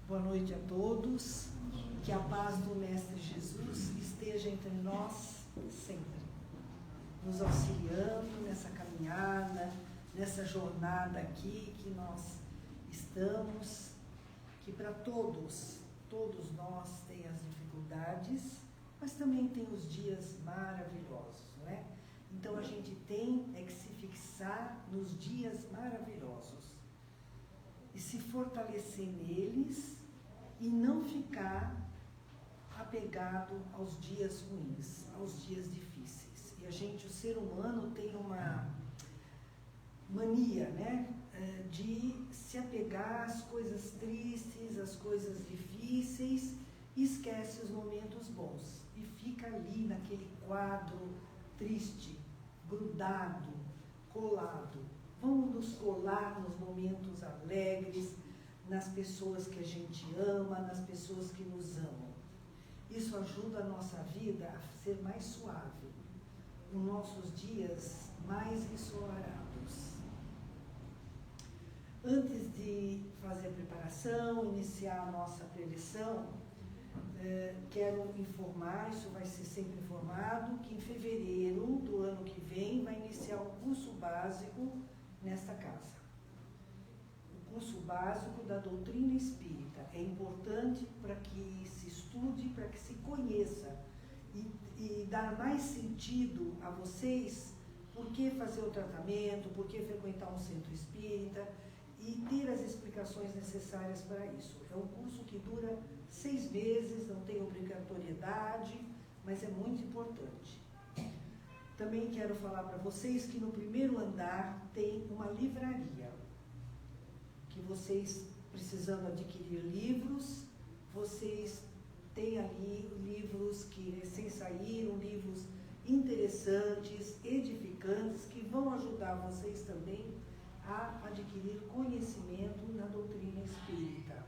Boa noite a todos, que a paz do Mestre Jesus esteja entre nós sempre, nos auxiliando nessa caminhada, nessa jornada aqui que nós estamos, que para todos nós tem as dificuldades, mas também tem os dias maravilhosos, não é? Então a gente tem que se fixar nos dias maravilhosos e se fortalecer neles e não ficar apegado aos dias ruins, aos dias difíceis. E o ser humano tem uma mania, né, de se apegar às coisas tristes, às coisas difíceis, e esquece os momentos bons e fica ali naquele quadro triste, grudado, colado. Vamos nos colar nos momentos alegres, nas pessoas que a gente ama, nas pessoas que nos amam. Isso ajuda a nossa vida a ser mais suave, os nossos dias mais ensolarados. Antes de fazer a preparação, iniciar a nossa preleção, quero informar, isso vai ser sempre informado, que em fevereiro do ano que vem vai iniciar um curso básico nesta casa. O curso básico da doutrina espírita é importante para que se estude, para que se conheça e dar mais sentido a vocês por que fazer o tratamento, por que frequentar um centro espírita e ter as explicações necessárias para isso. É um curso que dura 6 meses, não tem obrigatoriedade, mas é muito importante. Também quero falar para vocês que no primeiro andar tem uma livraria, que vocês, precisando adquirir livros, vocês têm ali livros que recém saíram, livros interessantes, edificantes, que vão ajudar vocês também a adquirir conhecimento na doutrina espírita,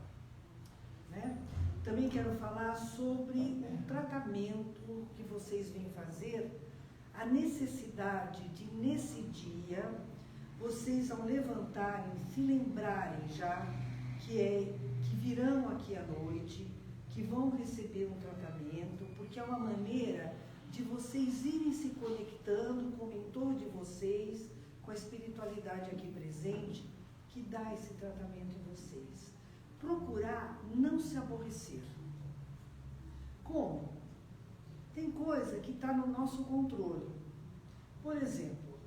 né? Também quero falar sobre um tratamento que vocês vêm fazer, a necessidade de, nesse dia, vocês, ao levantarem, se lembrarem já que virão aqui à noite, que vão receber um tratamento, porque é uma maneira de vocês irem se conectando com o mentor de vocês, com a espiritualidade aqui presente, que dá esse tratamento em vocês. Procurar não se aborrecer. Como? Tem coisa que está no nosso controle. Por exemplo,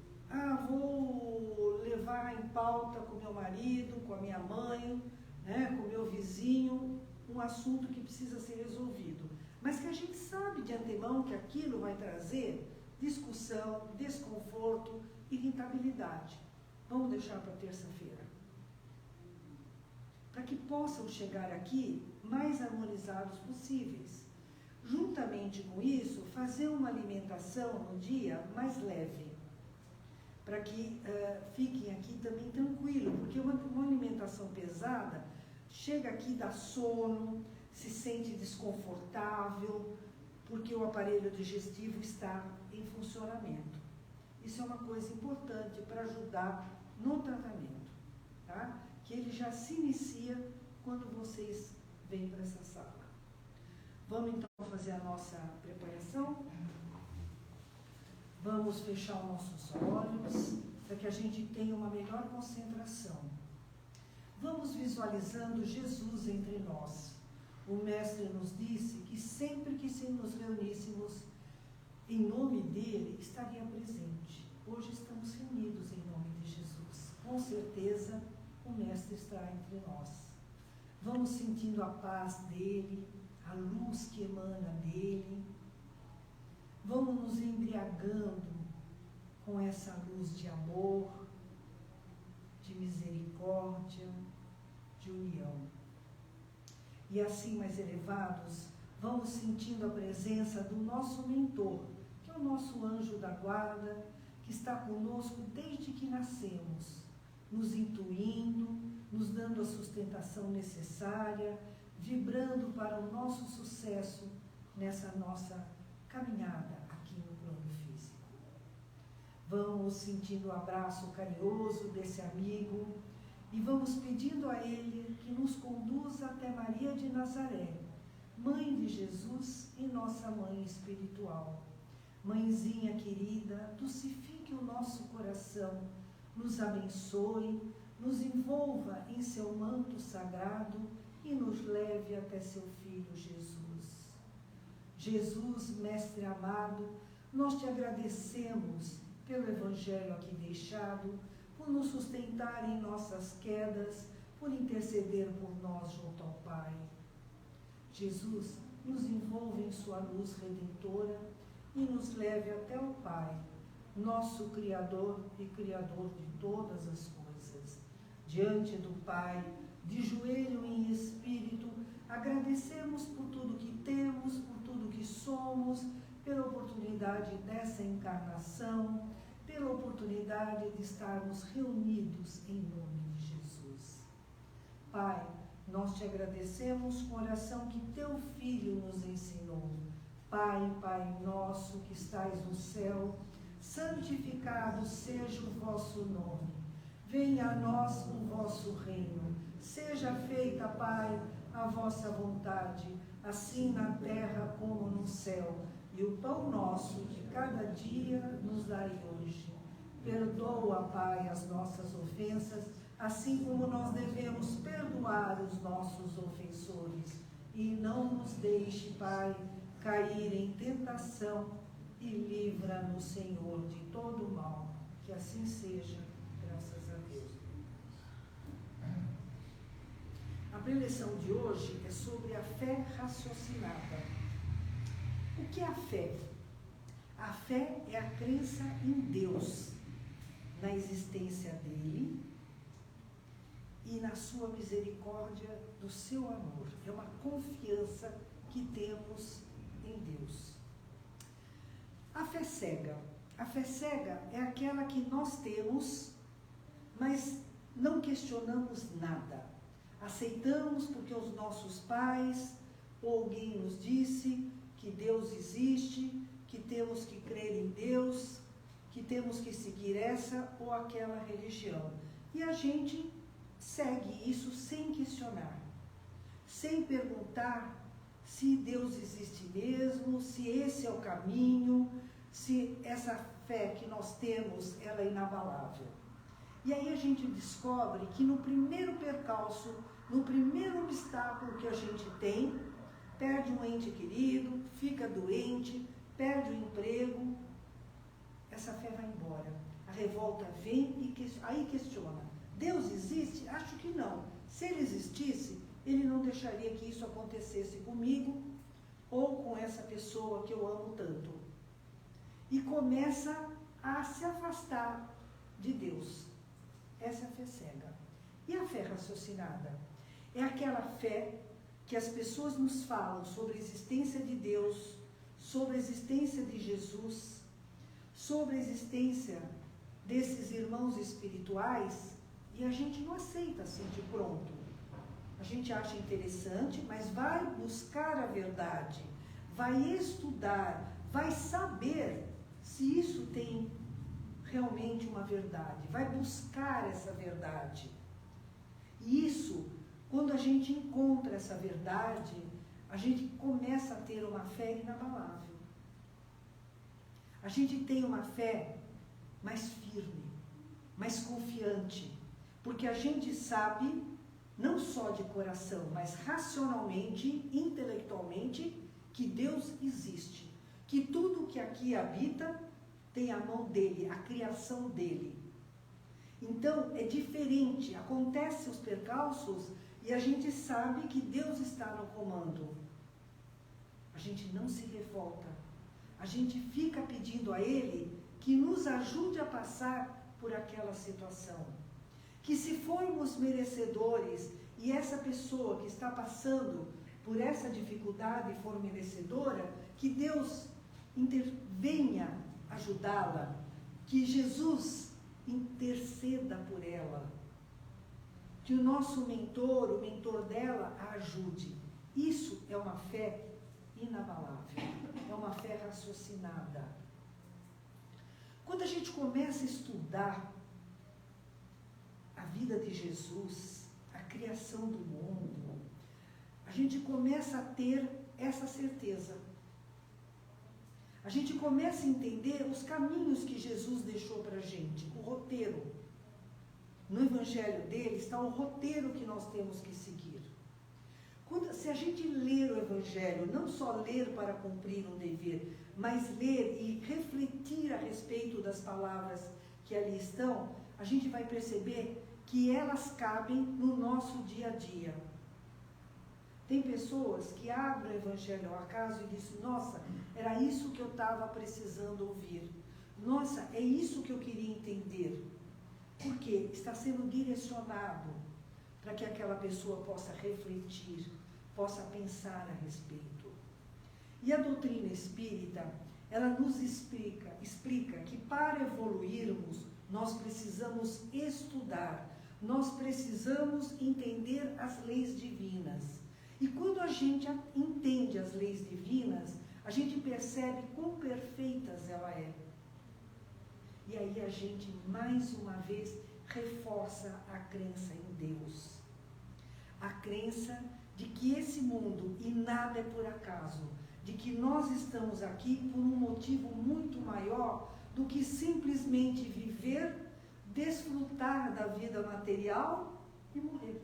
vou levar em pauta com meu marido, com a minha mãe, né, com o meu vizinho, um assunto que precisa ser resolvido. Mas que a gente sabe de antemão que aquilo vai trazer discussão, desconforto, irritabilidade. Vamos deixar para terça-feira. Para que possam chegar aqui mais harmonizados possíveis. Juntamente com isso, fazer uma alimentação no dia mais leve, para que fiquem aqui também tranquilos, porque uma alimentação pesada chega aqui, dá sono, se sente desconfortável, porque o aparelho digestivo está em funcionamento. Isso é uma coisa importante para ajudar no tratamento, tá? Que ele já se inicia quando vocês vêm para essa sala. Vamos então fazer a nossa preparação? Vamos fechar os nossos olhos para que a gente tenha uma melhor concentração. Vamos visualizando Jesus entre nós. O Mestre nos disse que sempre que nos reuníssemos em nome dele, estaria presente. Hoje estamos reunidos em nome de Jesus. Com certeza, o Mestre está entre nós. Vamos sentindo a paz dele, a luz que emana dele. Vamos nos embriagando com essa luz de amor, de misericórdia, de união. E assim, mais elevados, vamos sentindo a presença do nosso mentor, que é o nosso anjo da guarda, que está conosco desde que nascemos, nos intuindo, nos dando a sustentação necessária, vibrando para o nosso sucesso nessa nossa caminhada aqui no plano físico. Vamos sentindo o abraço carinhoso desse amigo e vamos pedindo a ele que nos conduza até Maria Nazaré, Mãe de Jesus e nossa Mãe espiritual. Mãezinha querida, dulcifique o nosso coração, nos abençoe, nos envolva em seu manto sagrado e nos leve até seu Filho Jesus. Jesus, Mestre amado, nós te agradecemos pelo Evangelho aqui deixado, por nos sustentar em nossas quedas, por interceder por nós junto ao Pai. Jesus, nos envolve em sua luz redentora e nos leve até o Pai, nosso Criador e Criador de todas as coisas. Diante do Pai, de joelho em espírito, agradecemos por tudo que temos, por tudo que somos, pela oportunidade dessa encarnação, pela oportunidade de estarmos reunidos em nome de Jesus. Pai, nós te agradecemos com a oração que teu Filho nos ensinou. Pai, Pai nosso que estais no céu, santificado seja o vosso nome. Venha a nós o vosso reino. Seja feita, Pai, a vossa vontade, assim na terra como no céu. E o pão nosso de cada dia nos dai hoje. Perdoa, Pai, as nossas ofensas, assim como nós devemos perdoar os nossos ofensores. E não nos deixe, Pai, cair em tentação e livra-nos, Senhor, de todo o mal. Que assim seja, graças a Deus. A preleção de hoje é sobre a fé raciocinada. O que é a fé? A fé é a crença em Deus, na existência dele e na sua misericórdia, do seu amor. É uma confiança que temos em Deus. A fé cega. A fé cega é aquela que nós temos, mas não questionamos nada. Aceitamos porque os nossos pais ou alguém nos disse que Deus existe, que temos que crer em Deus, que temos que seguir essa ou aquela religião. E a gente segue isso sem questionar, sem perguntar se Deus existe mesmo, se esse é o caminho, se essa fé que nós temos, ela é inabalável. E aí a gente descobre que no primeiro percalço, no primeiro obstáculo que a gente tem, perde um ente querido, fica doente, perde o emprego, essa fé vai embora. A revolta vem e aí questiona. Deus existe? Acho que não. Se ele existisse, ele não deixaria que isso acontecesse comigo ou com essa pessoa que eu amo tanto. E começa a se afastar de Deus. Essa é a fé cega. E a fé raciocinada? É aquela fé que as pessoas nos falam sobre a existência de Deus, sobre a existência de Jesus, sobre a existência desses irmãos espirituais, e a gente não aceita assim de pronto. A gente acha interessante, mas vai buscar a verdade, vai estudar, vai saber se isso tem realmente uma verdade, vai buscar essa verdade. E isso, quando a gente encontra essa verdade, a gente começa a ter uma fé inabalável. A gente tem uma fé mais firme, mais confiante, porque a gente sabe, não só de coração, mas racionalmente, intelectualmente, que Deus existe, que tudo que aqui habita tem a mão dele, a criação dele. Então, é diferente, acontecem os percalços e a gente sabe que Deus está no comando. A gente não se revolta, a gente fica pedindo a Ele que nos ajude a passar por aquela situação. Que se formos merecedores e essa pessoa que está passando por essa dificuldade for merecedora, que Deus intervenha ajudá-la, que Jesus interceda por ela, que o nosso mentor, o mentor dela, a ajude. Isso é uma fé inabalável, é uma fé raciocinada. Quando a gente começa a estudar a vida de Jesus, a criação do mundo, a gente começa a ter essa certeza. A gente começa a entender os caminhos que Jesus deixou para a gente, o roteiro. No Evangelho dele está o roteiro que nós temos que seguir. Se a gente ler o Evangelho, não só ler para cumprir um dever, mas ler e refletir a respeito das palavras que ali estão, a gente vai perceber que elas cabem no nosso dia a dia. Tem pessoas que abrem o Evangelho ao acaso e dizem, nossa, era isso que eu estava precisando ouvir. Nossa, é isso que eu queria entender. Porque está sendo direcionado para que aquela pessoa possa refletir, possa pensar a respeito. E a doutrina espírita, ela nos explica que para evoluirmos, nós precisamos estudar, nós precisamos entender as leis divinas. E quando a gente entende as leis divinas, a gente percebe quão perfeitas ela é. E aí a gente, mais uma vez, reforça a crença em Deus. A crença de que esse mundo, e nada é por acaso, de que nós estamos aqui por um motivo muito maior do que simplesmente viver, desfrutar da vida material e morrer.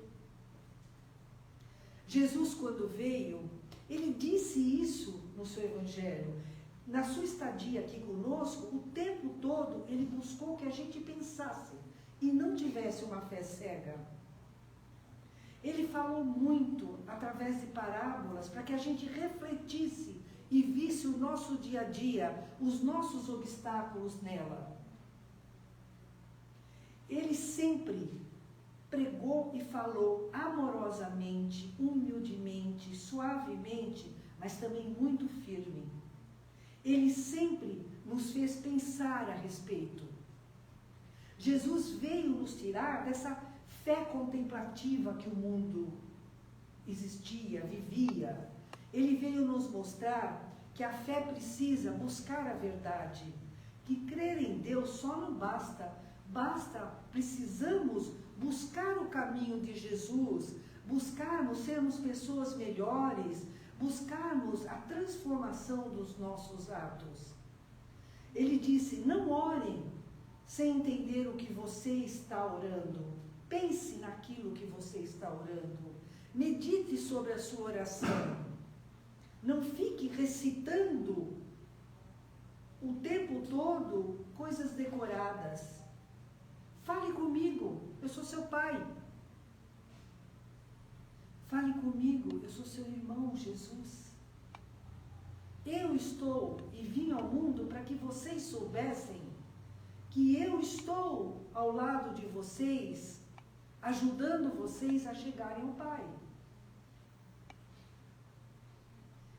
Jesus, quando veio, ele disse isso no seu Evangelho. Na sua estadia aqui conosco, o tempo todo, ele buscou que a gente pensasse e não tivesse uma fé cega. Ele falou muito através de parábolas para que a gente refletisse e visse o nosso dia a dia, os nossos obstáculos nela. Ele sempre pregou e falou amorosamente, humildemente, suavemente, mas também muito firme. Ele sempre nos fez pensar a respeito. Jesus veio nos tirar dessa fé contemplativa que o mundo existia, vivia. Ele veio nos mostrar que a fé precisa buscar a verdade, que crer em Deus só não basta, precisamos buscar o caminho de Jesus, buscarmos sermos pessoas melhores, buscarmos a transformação dos nossos atos. Ele disse, não orem sem entender o que você está orando. Pense naquilo que você está orando. Medite sobre a sua oração. Não fique recitando o tempo todo coisas decoradas. Fale comigo, eu sou seu pai. Fale comigo, eu sou seu irmão, Jesus. Eu estou e vim ao mundo para que vocês soubessem que eu estou ao lado de vocês, ajudando vocês a chegarem ao Pai.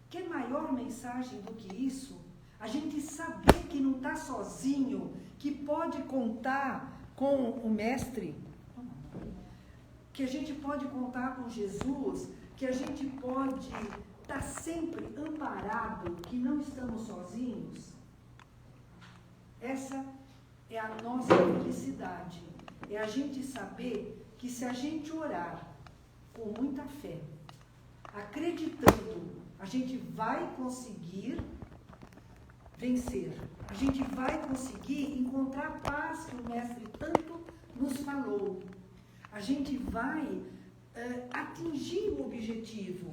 Que maior mensagem do que isso? A gente saber que não está sozinho, que pode contar com o Mestre, que a gente pode contar com Jesus, que a gente pode estar sempre amparado, que não estamos sozinhos. Essa é a nossa felicidade. É a gente saber que se a gente orar com muita fé, acreditando, a gente vai conseguir vencer. A gente vai conseguir encontrar a paz que o Mestre tanto nos falou. A gente vai atingir o objetivo.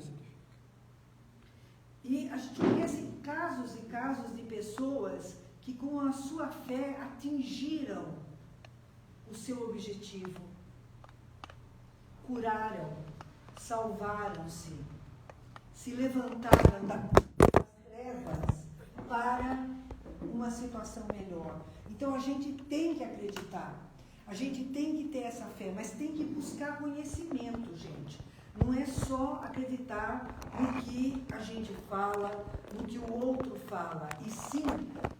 E a gente conhece casos e casos de pessoas que com a sua fé atingiram o seu objetivo. Curaram, salvaram-se, se levantaram das trevas para uma situação melhor. Então a gente tem que acreditar, a gente tem que ter essa fé, mas tem que buscar conhecimento, gente. Não é só acreditar no que a gente fala, no que o outro fala, e sim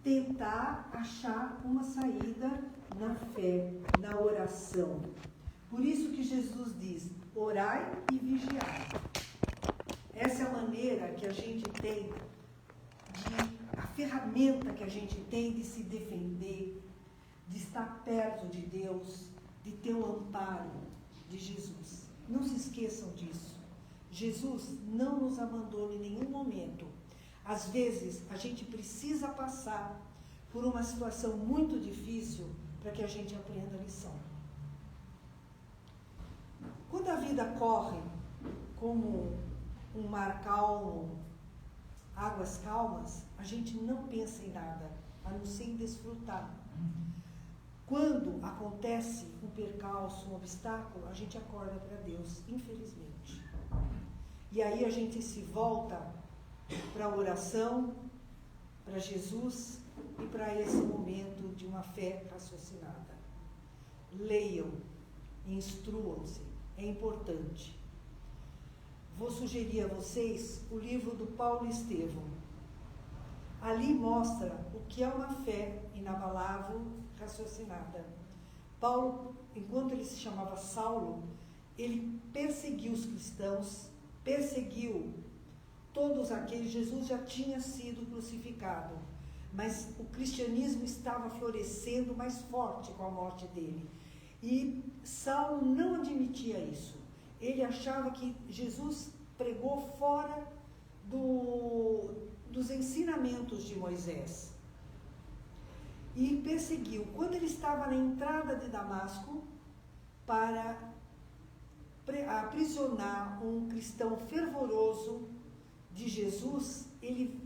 tentar achar uma saída na fé, na oração. Por isso que Jesus diz, orai e vigiai. Essa é a maneira que a gente tem, a ferramenta que a gente tem de se defender, de estar perto de Deus, de ter o amparo de Jesus. Não se esqueçam disso. Jesus não nos abandona em nenhum momento. Às vezes, a gente precisa passar por uma situação muito difícil para que a gente aprenda a lição. Quando a vida corre como um mar calmo, águas calmas, a gente não pensa em nada, a não ser em desfrutar. Quando acontece um percalço, um obstáculo, a gente acorda para Deus, infelizmente. E aí a gente se volta para a oração, para Jesus e para esse momento de uma fé raciocinada. Leiam, instruam-se, é importante. Vou sugerir a vocês o livro do Paulo Estevão. Ali mostra o que é uma fé inabalável, raciocinada. Paulo, enquanto ele se chamava Saulo, ele perseguiu os cristãos, perseguiu todos aqueles. Jesus já tinha sido crucificado, mas o cristianismo estava florescendo mais forte com a morte dele. E Saulo não admitia isso. Ele achava que Jesus pregou fora dos ensinamentos de Moisés. E perseguiu. Quando ele estava na entrada de Damasco para aprisionar um cristão fervoroso de Jesus, ele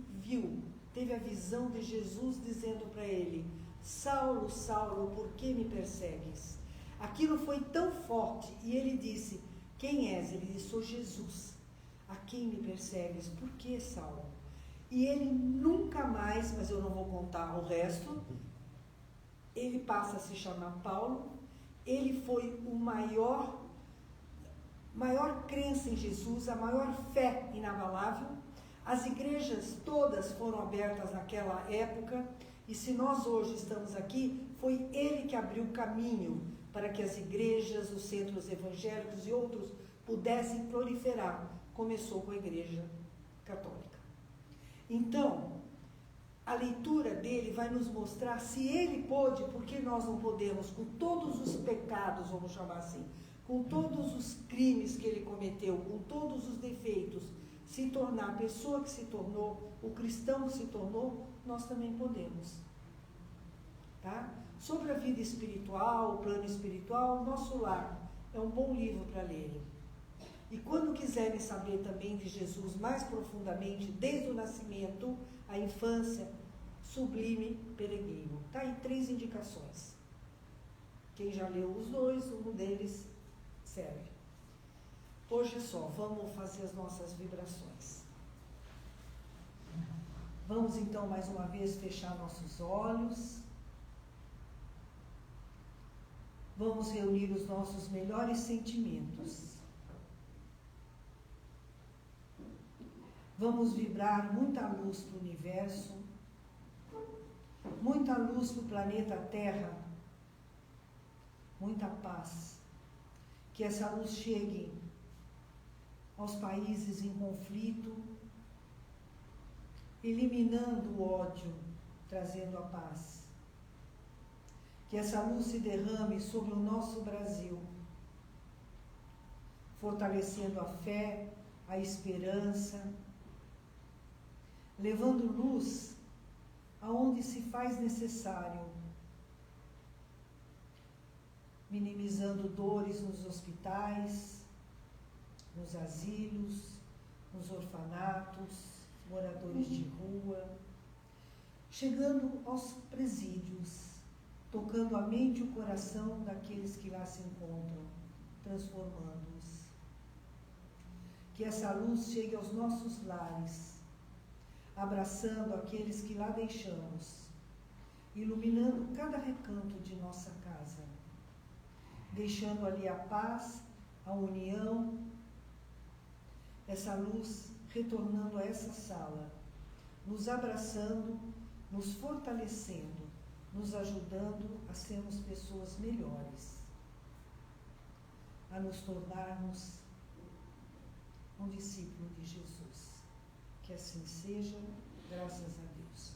teve a visão de Jesus dizendo para ele: Saulo, Saulo, por que me persegues? Aquilo foi tão forte e ele disse: quem és? Ele disse: sou Jesus. A quem me persegues? Por que, Saulo? E ele nunca mais, mas eu não vou contar o resto, ele passa a se chamar Paulo. Ele foi o maior crença em Jesus, a maior fé inabalável. As igrejas todas foram abertas naquela época, e se nós hoje estamos aqui, foi ele que abriu o caminho para que as igrejas, os centros evangélicos e outros pudessem proliferar. Começou com a Igreja Católica. Então, a leitura dele vai nos mostrar, se ele pôde, por que nós não podemos, com todos os pecados, vamos chamar assim, com todos os crimes que ele cometeu, com todos os defeitos, se tornar a pessoa que se tornou, o cristão que se tornou, nós também podemos. Tá? Sobre a vida espiritual, o plano espiritual, Nosso Lar é um bom livro para lerem. E quando quiserem saber também de Jesus mais profundamente, desde o nascimento, a infância, Sublime Peregrino. Tá aí 3 indicações. Quem já leu os 2, um deles serve. Hoje é só, vamos fazer as nossas vibrações. Vamos então mais uma vez fechar nossos olhos. Vamos reunir os nossos melhores sentimentos. Vamos vibrar muita luz para o universo, muita luz para o planeta Terra, muita paz. Que essa luz chegue aos países em conflito, eliminando o ódio, trazendo a paz. Que essa luz se derrame sobre o nosso Brasil, fortalecendo a fé, a esperança, levando luz aonde se faz necessário, minimizando dores nos hospitais, nos asilos, nos orfanatos, moradores de rua, chegando aos presídios, tocando a mente e o coração daqueles que lá se encontram, transformando-os. Que essa luz chegue aos nossos lares, abraçando aqueles que lá deixamos, iluminando cada recanto de nossa casa, deixando ali a paz, a união, essa luz retornando a essa sala, nos abraçando, nos fortalecendo, nos ajudando a sermos pessoas melhores, a nos tornarmos um discípulo de Jesus. Que assim seja, graças a Deus.